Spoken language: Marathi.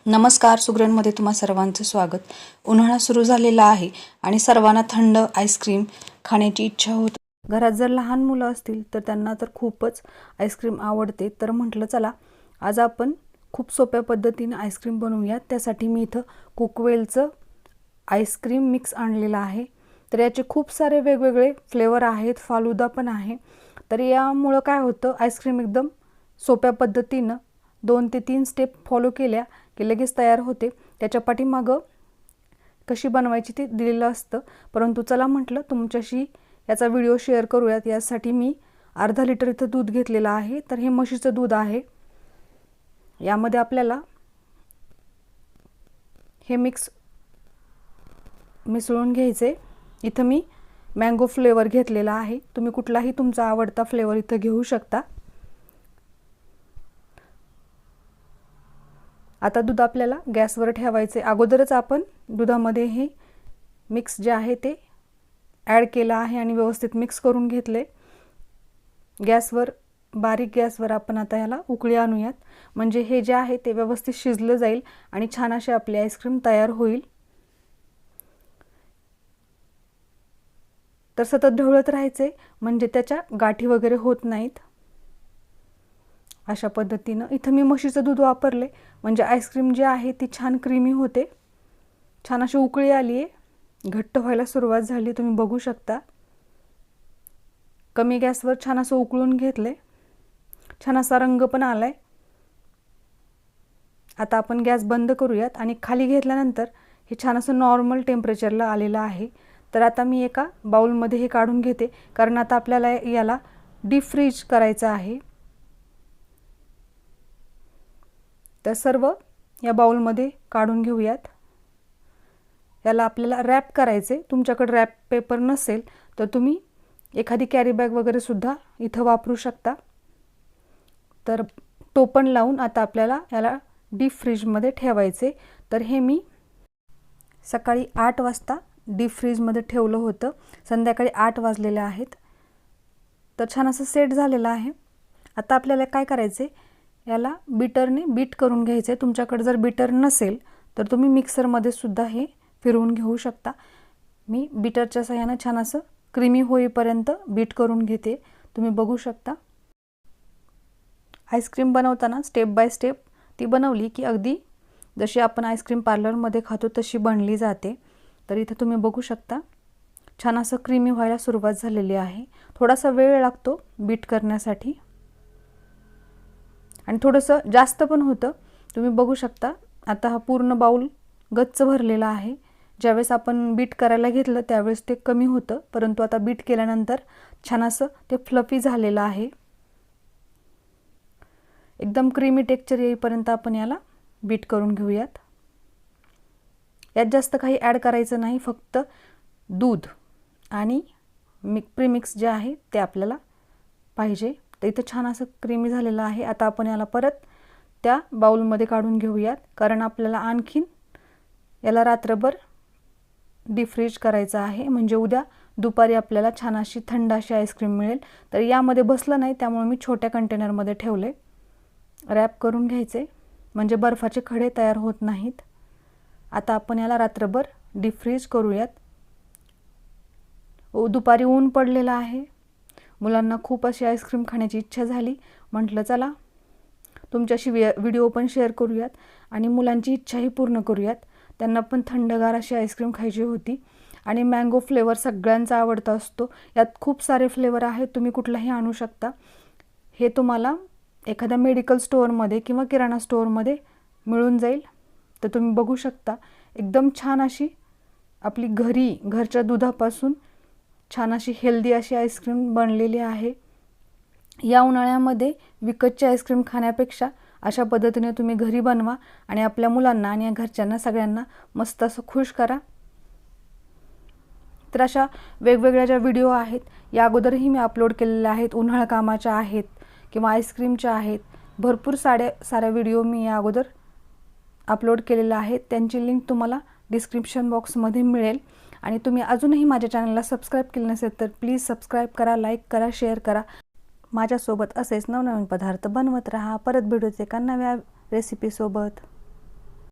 नमस्कार, सुगरणमध्ये तुम्हा सर्वांचं स्वागत. उन्हाळा सुरू झालेला आहे आणि सर्वांना थंड आईस्क्रीम खाण्याची इच्छा होते. घरात जर लहान मुलं असतील तर त्यांना तर खूपच आईस्क्रीम आवडते. तर म्हटलं चला आज आपण खूप सोप्या पद्धतीने आईस्क्रीम बनवूयात. त्यासाठी मी इथं कुकवेलचं आईस्क्रीम मिक्स आणलेलं आहे. तर याचे खूप सारे वेगवेगळे फ्लेवर आहेत, फालुदा पण आहे. तर यामुळं काय होतं, आईस्क्रीम एकदम सोप्या पद्धतीनं 2 ते 3 स्टेप फॉलो केल्या की लगेच तयार होते. त्याच्या पाठीमागं कशी बनवायची ते दिलेलं असतं. परंतु चला म्हटलं तुमच्याशी याचा व्हिडिओ शेअर करूयात. यासाठी मी अर्धा लिटर इथं दूध घेतलेलं आहे. तर हे म्हशीचं दूध आहे. यामध्ये आपल्याला हे मिसळून घ्यायचे. इथं मी मँगो फ्लेवर घेतलेला आहे. तुम्ही कुठलाही तुमचा आवडता फ्लेवर इथं घेऊ शकता. आता दूध आपल्याला गॅसवर ठेवायचे. अगोदरच आपण दुधामध्ये हे मिक्स जे आहे ते ॲड केलं आहे आणि व्यवस्थित मिक्स करून घेतले. बारीक गॅसवर आपण आता याला उकळी आणूयात. म्हणजे हे जे आहे ते व्यवस्थित शिजलं जाईल आणि छान अशी आपली आईस्क्रीम तयार होईल. तर सतत ढवळत राहायचे म्हणजे त्याच्या गाठी वगैरे होत नाहीत. अशा पद्धतीनं इथं मी म्हशीचं दूध वापरले म्हणजे आईस्क्रीम जी आहे ती छान क्रीमी होते. छान अशी उकळी आली आहे, घट्ट व्हायला सुरुवात झाली. तुम्ही बघू शकता. कमी गॅसवर छान असं उकळून घेतले. छान असा रंग पण आलाय. आता आपण गॅस बंद करूयात आणि खाली घेतल्यानंतर हे छान असं नॉर्मल टेम्परेचरला आलेलं आहे. तर आता मी एका बाउलमध्ये हे काढून घेते, कारण आता आपल्याला याला डीप फ्रीज करायचं आहे. तर सर्व या बाउलमध्ये काढून घेऊयात. याला आपल्याला रॅप करायचे. तुमच्याकडे रॅप पेपर नसेल तर तुम्ही एखादी कॅरी बॅग वगैरे सुद्धा इथं वापरू शकता. तर टोपण लावून आता आपल्याला याला डीप फ्रीजमध्ये ठेवायचे. तर हे मी सकाळी 8 वाजता डीप फ्रीजमध्ये ठेवलं होतं. संध्याकाळी 8 वाजलेले आहेत. तर छान असं सेट झालेलं आहे. आता आपल्याला काय करायचे, याला बीटरने बीट करून घ्यायचे. तुमच्याकडे जर बीटर नसेल तर तुम्ही मिक्सरमध्ये सुद्धा हे फिरवून घेऊ शकता. मी बीटरच्या सहाय्याने छान असं क्रीमी होईपर्यंत बीट करून घेते. तुम्ही बघू शकता. आईस्क्रीम बनवताना स्टेप बाय स्टेप ती बनवली की अगदी जशी आपण आईस्क्रीम पार्लरमध्ये खातो तशी बनली जाते. तर इथे तुम्ही बघू शकता छान असं क्रीमी व्हायला सुरुवात झालेली आहे. थोडासा वेळ लागतो बीट करण्यासाठी आणि थोडंसं जास्त पण होतं. तुम्ही बघू शकता. आता हा पूर्ण बाउल गच्च भरलेला आहे. ज्यावेळेस आपण बीट करायला घेतलं त्यावेळेस ते कमी होतं, परंतु आता बीट केल्यानंतर छान असं ते फ्लफी झालेलं आहे. एकदम क्रीमी टेक्स्चर येईपर्यंत आपण याला बीट करून घेऊयात. यात जास्त काही ॲड करायचं नाही, फक्त दूध आणि प्रीमिक्स जे आहे ते आपल्याला पाहिजे. तर इथं छान असं क्रीमी झालेलं आहे. आता आपण याला परत त्या बाउलमध्ये काढून घेऊयात, कारण आपल्याला आणखीन याला रात्रभर डीप फ्रीज करायचं आहे. म्हणजे उद्या दुपारी आपल्याला छान अशी थंड अशी आईस्क्रीम मिळेल. तर यामध्ये बसलं नाही त्यामुळे मी छोट्या कंटेनरमध्ये ठेवले. रॅप करून घ्यायचे म्हणजे बर्फाचे खडे तयार होत नाहीत. आता आपण याला रात्रभर डीप फ्रीज करूयात. दुपारी ऊन पडलेलं आहे. मुलांना खूप अशी आईस्क्रीम खाण्याची इच्छा झाली. म्हटलं चला तुमच्याशी व्हिडिओ पण शेअर करूयात आणि मुलांची इच्छाही पूर्ण करूयात. त्यांना पण थंडगार अशी आईस्क्रीम खायची होती. आणि मँगो फ्लेवर सगळ्यांचा आवडता असतो. यात खूप सारे फ्लेवर आहेत, तुम्ही कुठलाही आणू शकता. हे तुम्हाला एखाद्या मेडिकल स्टोअरमध्ये किंवा किराणा स्टोअरमध्ये मिळून जाईल. तर तुम्ही बघू शकता एकदम छान अशी आपली घरच्या दुधापासून छान अशी हेल्दी अशी आईस्क्रीम बनलेली आहे. या उन्हाळ्यामध्ये विकतची आईस्क्रीम खाण्यापेक्षा अशा पद्धतीने तुम्ही घरी बनवा आणि आपल्या मुलांना आणि घरच्यांना सगळ्यांना मस्त असं खुश करा. तर अशा वेगवेगळ्या ज्या व्हिडिओ आहेत या अगोदरही मी अपलोड केलेल्या आहेत. उन्हाळा कामाच्या आहेत किंवा आईस्क्रीमच्या आहेत. भरपूर साऱ्या व्हिडिओ मी या अगोदर अपलोड केलेल्या आहेत. त्यांची लिंक तुम्हाला डिस्क्रिप्शन बॉक्समध्ये मिळेल. आणि तुम्ही अजूनही माझ्या चॅनलला सबस्क्राईब केले नसेल तर प्लीज सबस्क्राईब करा, लाईक करा, शेअर करा. माझ्यासोबत असेच नवनवीन पदार्थ बनवत राहा. परत भेटूच एका नव्या रेसिपीसोबत.